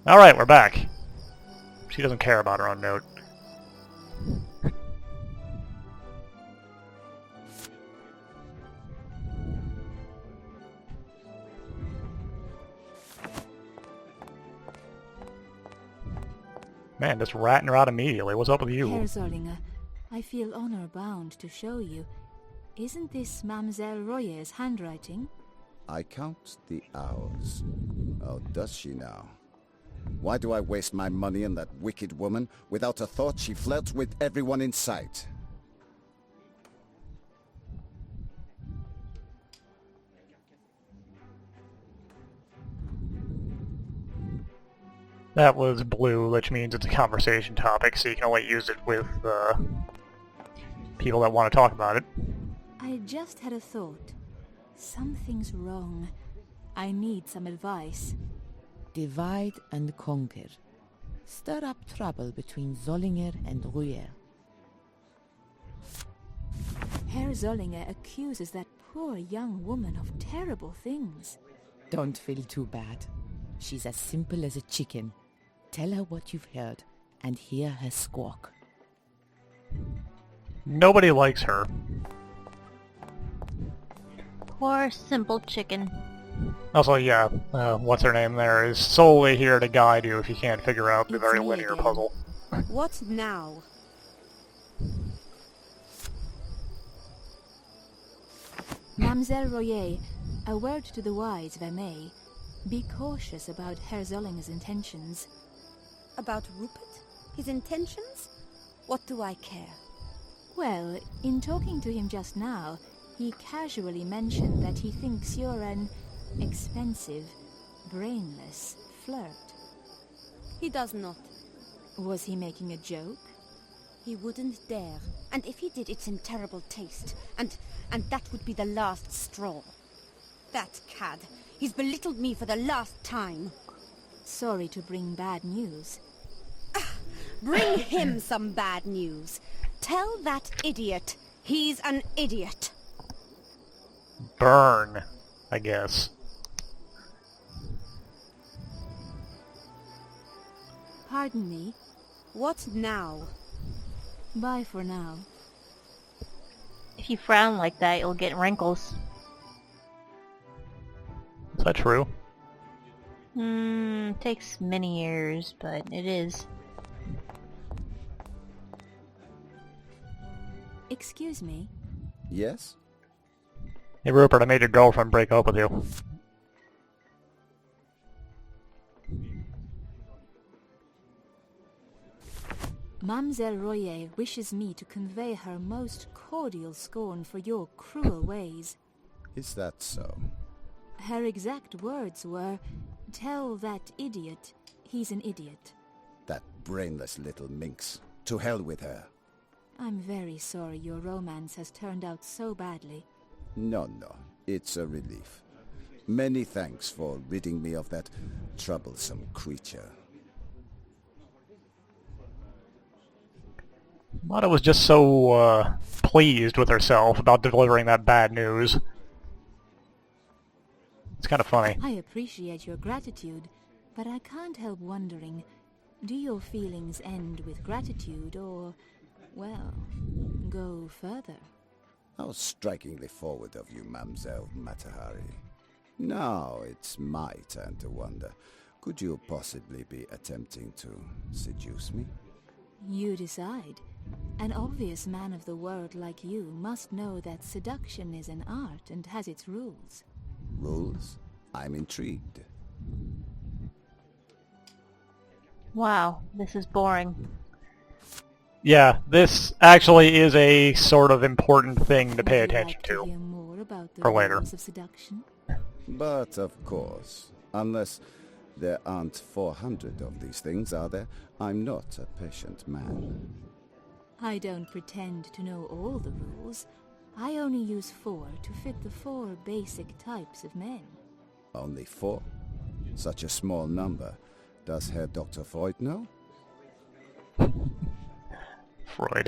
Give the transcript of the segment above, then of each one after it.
Alright, we're back. She doesn't care about her own note. Man, just ratting her out immediately. What's up with you? Herr Zollinger, I feel honor-bound to show you. Isn't this Mademoiselle Royer's handwriting? I count the hours. Oh, does she now? Why do I waste my money on that wicked woman? Without a thought, she flirts with everyone in sight. That was blue, which means it's a conversation topic, so you can only use it with people that want to talk about it. I just had a thought. Something's wrong. I need some advice. Divide and conquer. Stir up trouble between Zollinger and Royer. Herr Zollinger accuses that poor young woman of terrible things. Don't feel too bad. She's as simple as a chicken. Tell her what you've heard, and hear her squawk. Nobody likes her. Poor simple chicken. Also, yeah, what's her name there is solely here to guide you if you can't figure out the It's very me linear again. puzzle. What now? Mademoiselle Royer, a word to the wise if I may. Be cautious about Herr Zollinger's intentions. About Rupert? His intentions? What do I care? Well, in talking to him just now, he casually mentioned that he thinks you're an expensive, brainless flirt. He does not. Was he making a joke? He wouldn't dare. And if he did, it's in terrible taste. And that would be the last straw. That cad. He's belittled me for the last time. Sorry to bring bad news. Bring him some bad news. Tell that idiot he's an idiot. Burn, I guess. Pardon me. What now? Bye for now. If you frown like that, you'll get wrinkles. Is that true? Takes many years, but it is. Excuse me. Yes? Hey Rupert, I made your girlfriend break up with you. Mademoiselle Royer wishes me to convey her most cordial scorn for your cruel ways. Is that so? Her exact words were, "Tell that idiot he's an idiot." That brainless little minx. To hell with her. I'm very sorry your romance has turned out so badly. No, it's a relief. Many thanks for ridding me of that troublesome creature. Mata was just so, pleased with herself about delivering that bad news. It's kind of funny. I appreciate your gratitude, but I can't help wondering, do your feelings end with gratitude or, well, go further? How strikingly forward of you, Mademoiselle Matahari. Now it's my turn to wonder. Could you possibly be attempting to seduce me? You decide. An obvious man of the world like you must know that seduction is an art and has its rules. Rules? I'm intrigued. Wow, this is boring. Yeah, this actually is a sort of important thing to pay Would you attention like to to. hear more about the For later. rules of seduction? But of course, unless there aren't 400 of these things, are there? I'm not a patient man. I don't pretend to know all the rules. I only use 4 to fit the 4 basic types of men. Only 4? Such a small number. Does Herr Dr. Freud know? Freud.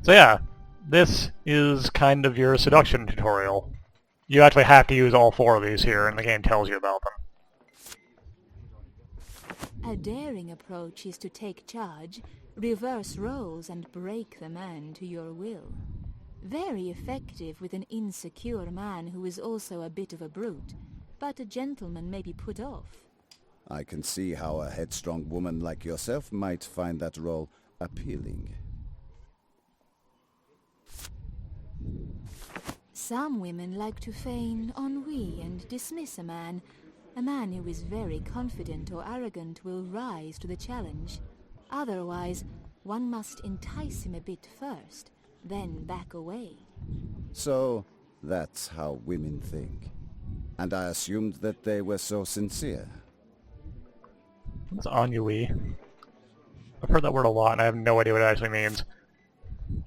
So yeah, this is kind of your seduction tutorial. You actually have to use all 4 of these here, and the game tells you about them. A daring approach is to take charge, reverse roles and break the man to your will. Very effective with an insecure man who is also a bit of a brute, but a gentleman may be put off. I can see how a headstrong woman like yourself might find that role appealing. Some women like to feign ennui and dismiss a man. A man who is very confident or arrogant will rise to the challenge. Otherwise, one must entice him a bit first, then back away. So, that's how women think. And I assumed that they were so sincere. What's ennui? I've heard that word a lot and I have no idea what it actually means.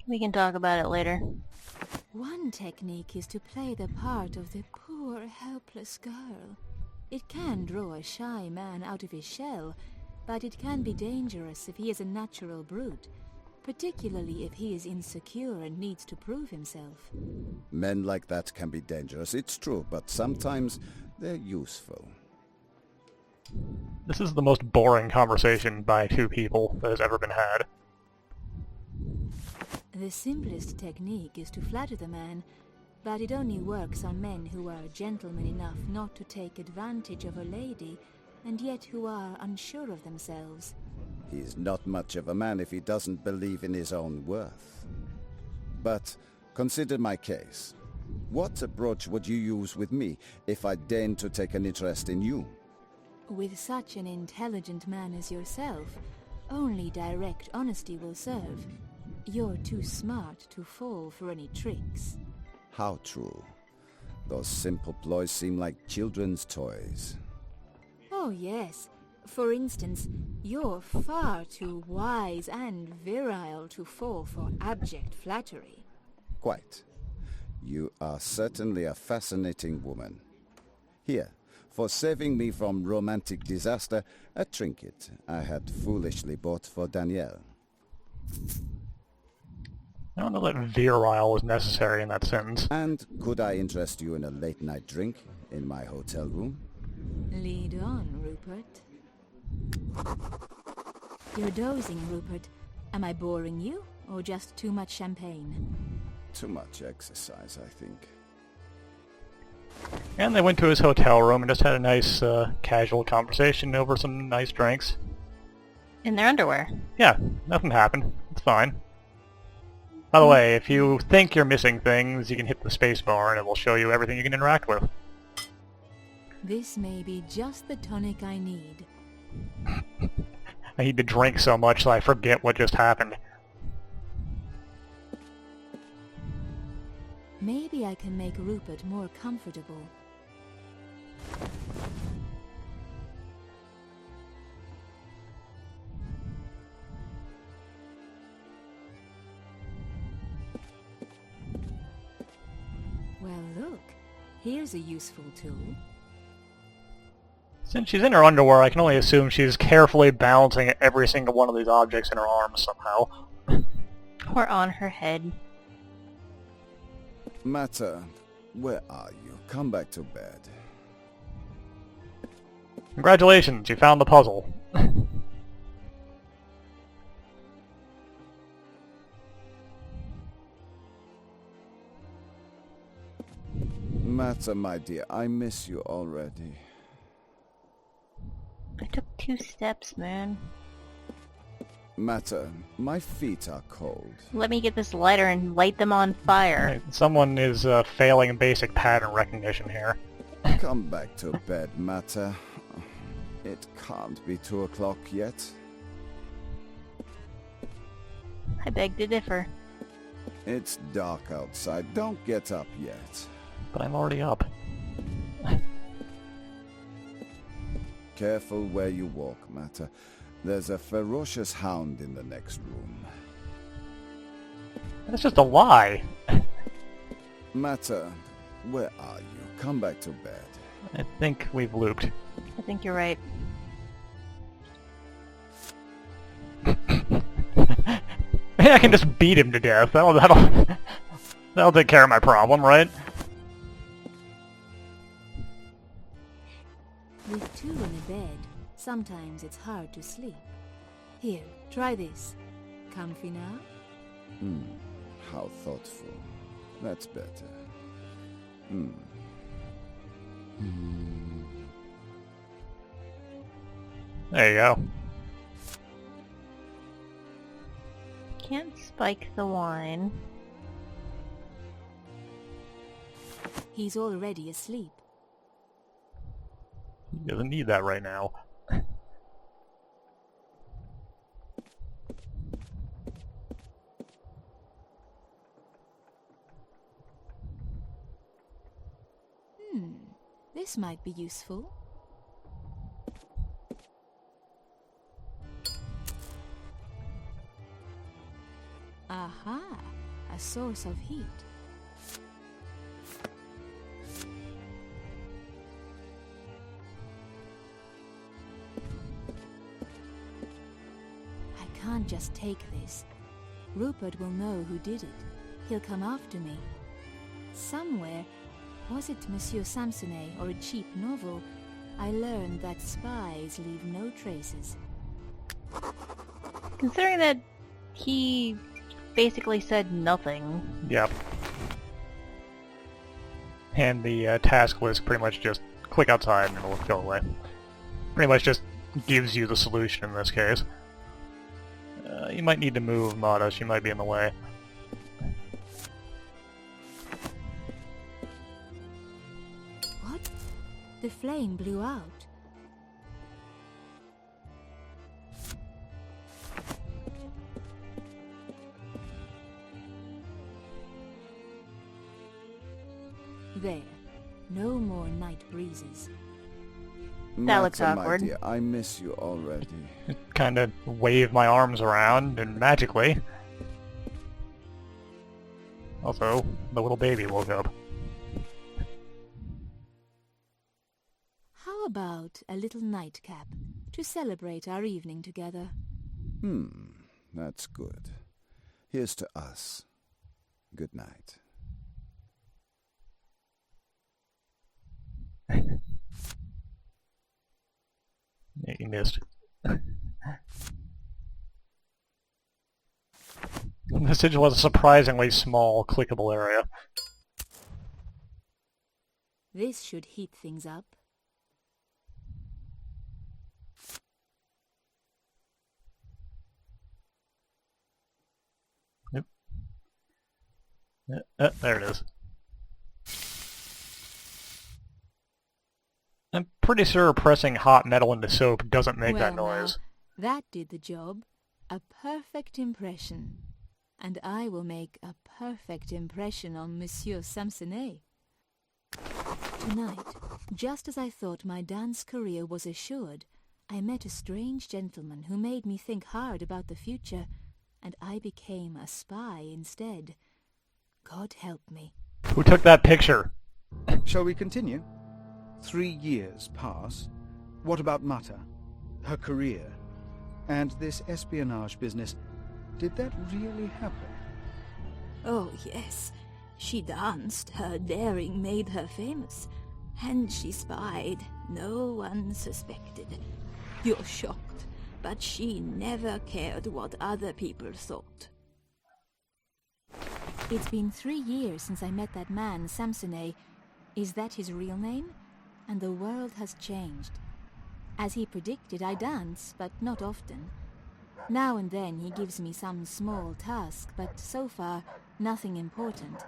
We can talk about it later. One technique is to play the part of the poor, helpless girl. It can draw a shy man out of his shell, but it can be dangerous if he is a natural brute, particularly if he is insecure and needs to prove himself. Men like that can be dangerous, it's true, but sometimes they're useful. This is the most boring conversation by two people that has ever been had. The simplest technique is to flatter the man, but it only works on men who are gentlemen enough not to take advantage of a lady, and yet who are unsure of themselves. He's not much of a man if he doesn't believe in his own worth. But consider my case. What approach would you use with me if I deigned to take an interest in you? With such an intelligent man as yourself, only direct honesty will serve. You're too smart to fall for any tricks. How true. Those simple ploys seem like children's toys. Oh yes. For instance, you're far too wise and virile to fall for abject flattery. Quite. You are certainly a fascinating woman. Here, for saving me from romantic disaster, a trinket I had foolishly bought for Danielle. I don't know that virile was necessary in that sentence. And could I interest you in a late-night drink in my hotel room? Lead on, Rupert. You're dozing, Rupert. Am I boring you, or just too much champagne? Too much exercise, I think. And they went to his hotel room and just had a nice, casual conversation over some nice drinks. In their underwear. Yeah, nothing happened. It's fine. By the way, if you think you're missing things, you can hit the space bar and it will show you everything you can interact with. This may be just the tonic I need. I need to drink so much so I forget what just happened. Maybe I can make Rupert more comfortable. Well, look. Here's a useful tool. Since she's in her underwear, I can only assume she's carefully balancing every single one of these objects in her arms somehow. Or on her head. Mata, where are you? Come back to bed. Congratulations, you found the puzzle. Mata, my dear, I miss you already. I took 2 steps, man. Mata, my feet are cold. Let me get this lighter and light them on fire. Right, someone is failing basic pattern recognition here. Come back to bed, Mata. It can't be 2 o'clock yet. I beg to differ. It's dark outside. Don't get up yet. But I'm already up. Careful where you walk, Mata. There's a ferocious hound in the next room. That's just a lie. Mata, where are you? Come back to bed. I think we've looped. I think you're right. Maybe I can just beat him to death. That'll take care of my problem, right? With 2 in a bed, Sometimes it's hard to sleep. Here, try this. Comfy now? How thoughtful. That's better. There you go. Can't spike the wine. He's already asleep. He doesn't need that right now. This might be useful. Aha! A source of heat. I can't just take this. Rupert will know who did it. He'll come after me. Somewhere, was it Monsieur Samsonet or a cheap novel, I learned that spies leave no traces. Considering that he basically said nothing. Yep. And the task list pretty much just click outside and it'll go away. Pretty much just gives you the solution in this case. You might need to move Mata, she might be in the way. What? The flame blew out. There. No more night breezes. That looks Mata, my awkward. dear, I miss you already. Kind of wave my arms around and magically. Also, the little baby woke up. How about a little nightcap to celebrate our evening together? That's good. Here's to us. Good night. Yeah, you missed. The sigil was a surprisingly small, clickable area. This should heat things up. Yep. There it is. I'm pretty sure pressing hot metal into soap doesn't make that Well, noise. now, that did the job. A perfect impression. And I will make a perfect impression on Monsieur Samsonet. Tonight, just as I thought my dance career was assured, I met a strange gentleman who made me think hard about the future, and I became a spy instead. God help me. Who took that picture? Shall we continue? 3 years pass. What about Mata? Her career? And this espionage business? Did that really happen? Oh, yes. She danced. Her daring made her famous. And she spied. No one suspected. You're shocked, but she never cared what other people thought. It's been 3 years since I met that man, Samsonet. Is that his real name? And the world has changed. As he predicted, I dance, but not often. Now and then he gives me some small task, but so far, nothing important.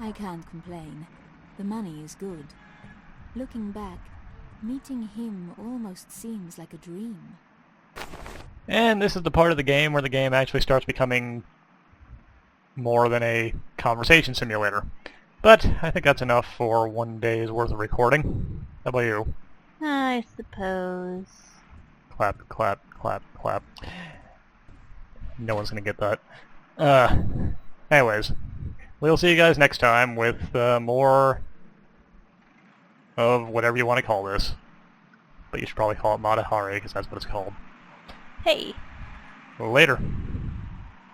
I can't complain. The money is good. Looking back, meeting him almost seems like a dream. And this is the part of the game where the game actually starts becoming more than a conversation simulator. But I think that's enough for one day's worth of recording. How about you? I suppose. Clap, clap, clap, clap. No one's gonna get that. Anyways, we'll see you guys next time with more of whatever you want to call this. But you should probably call it Mata Hari, because that's what it's called. Hey. Later.